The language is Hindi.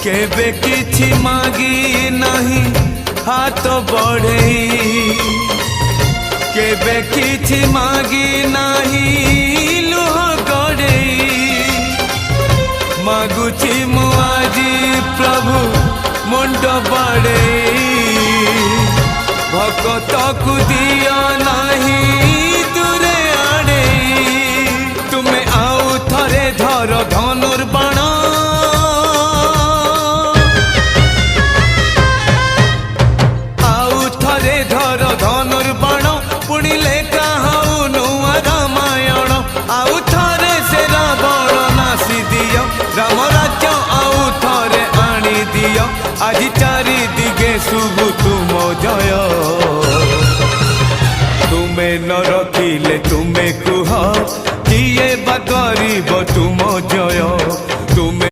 केबे किछि मागी नहीं हाथ बढ़े केबे किछि मागी नहीं लुह गड़े मागुची मु आजी प्रभु मुंड बड़े भगत को दिया नहीं दूरे आड़े तुम्हें आउ थरे धर धनुर्बाण आउ थरे धर धनुर्बाण पुणी लेखा हाउ नुआ रामायण आउ थरे से रावण नासी दियो राम राज्य आउ थरे आनी दियो आज चारि दिगे शुभ तुम जय तुम्हें न रखिले